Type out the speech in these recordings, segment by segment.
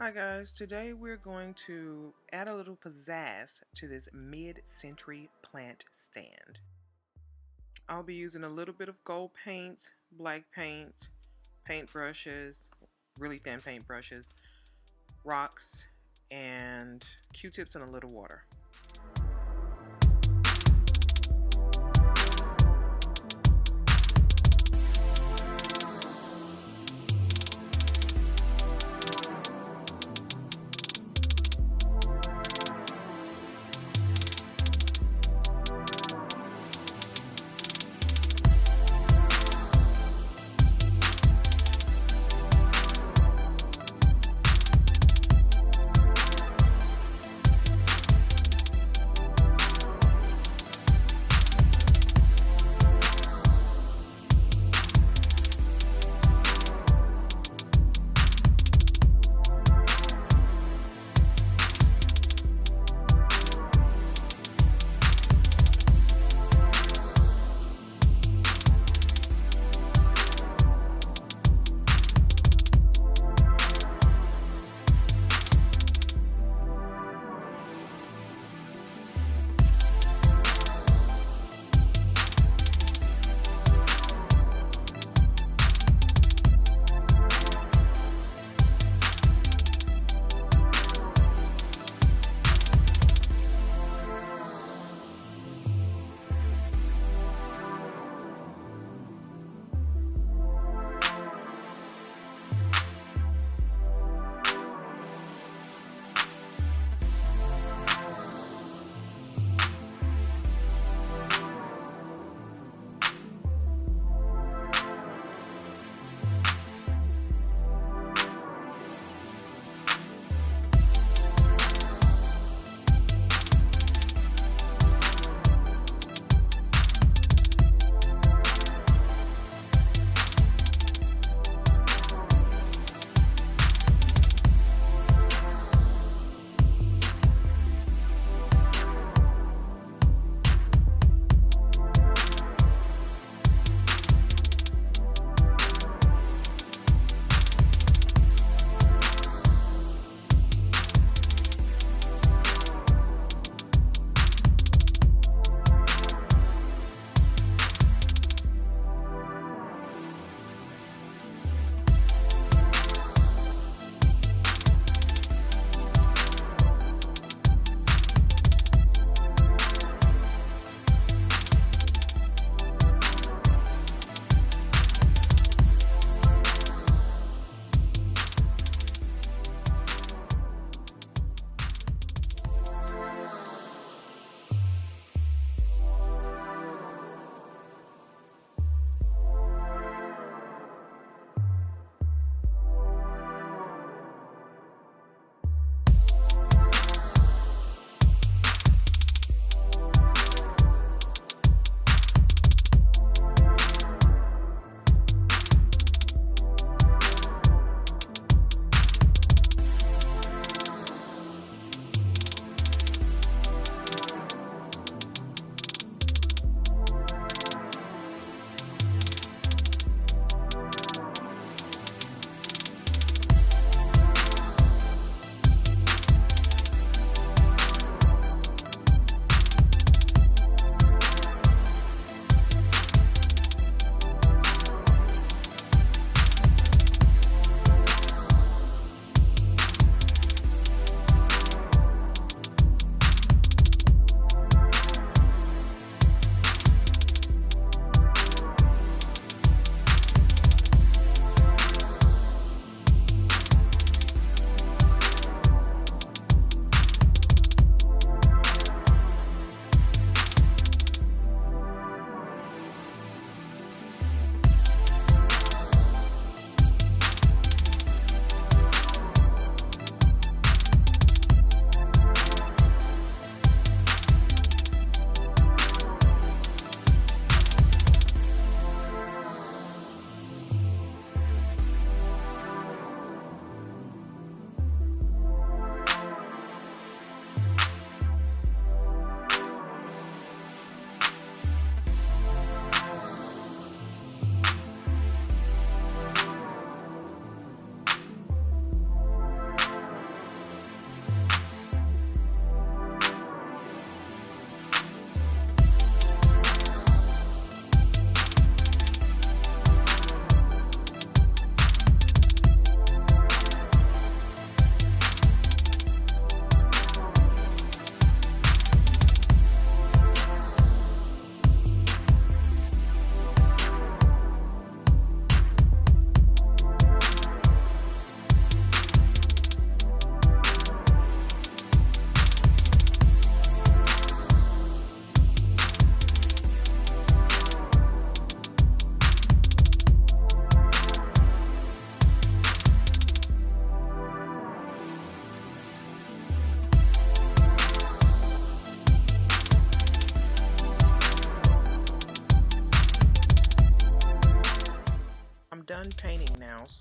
Hi guys, today we're going to add a little pizzazz to this mid-century plant stand. I'll be using a little bit of gold paint, black paint, paint brushes, really thin paint brushes, rocks, and Q-tips and a little water.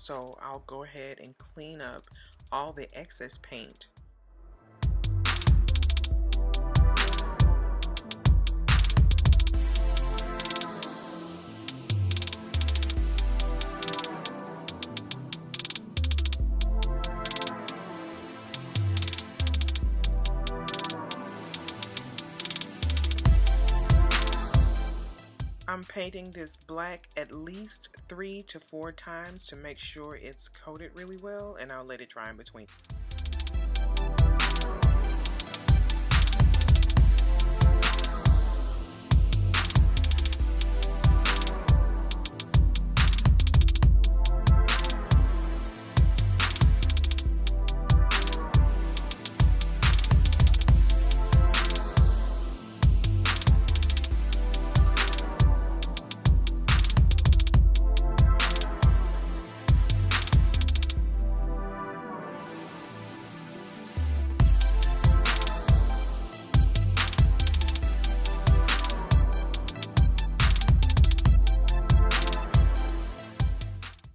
so I'll go ahead and clean up all the excess paint. I'm painting this black at least 3 to 4 times to make sure it's coated really well, and I'll let it dry in between.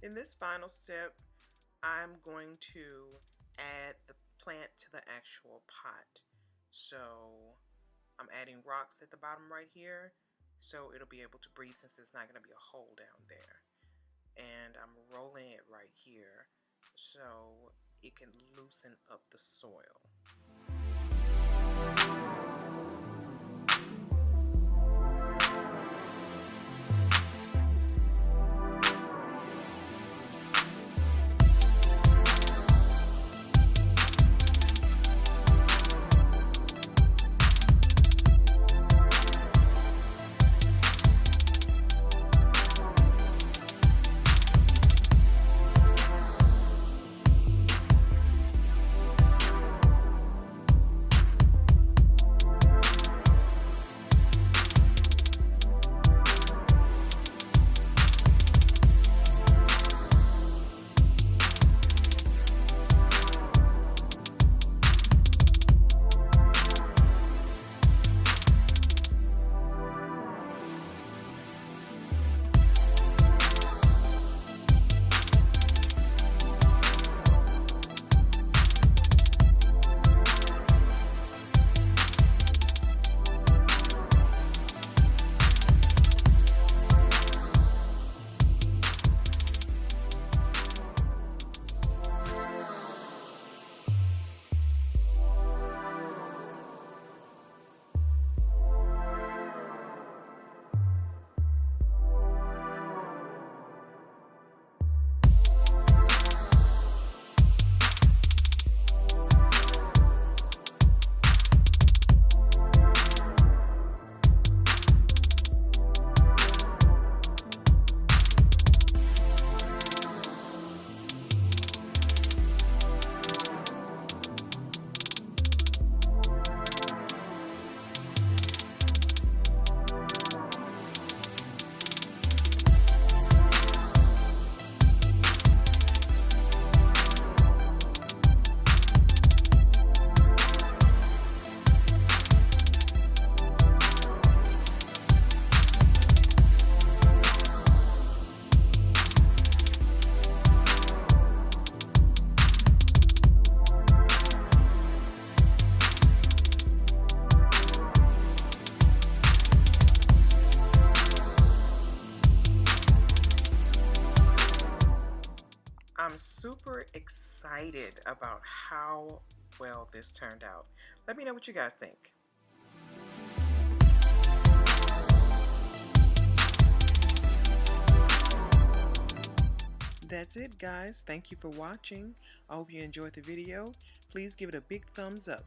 In this final step, I'm going to add the plant to the actual pot. So I'm adding rocks at the bottom right here, so it'll be able to breathe since there's not going to be a hole down there. And I'm rolling it right here so it can loosen up the soil. I'm super excited about how well this turned out. Let me know what you guys think. That's it, guys. Thank you for watching. I hope you enjoyed the video. Please give it a big thumbs up.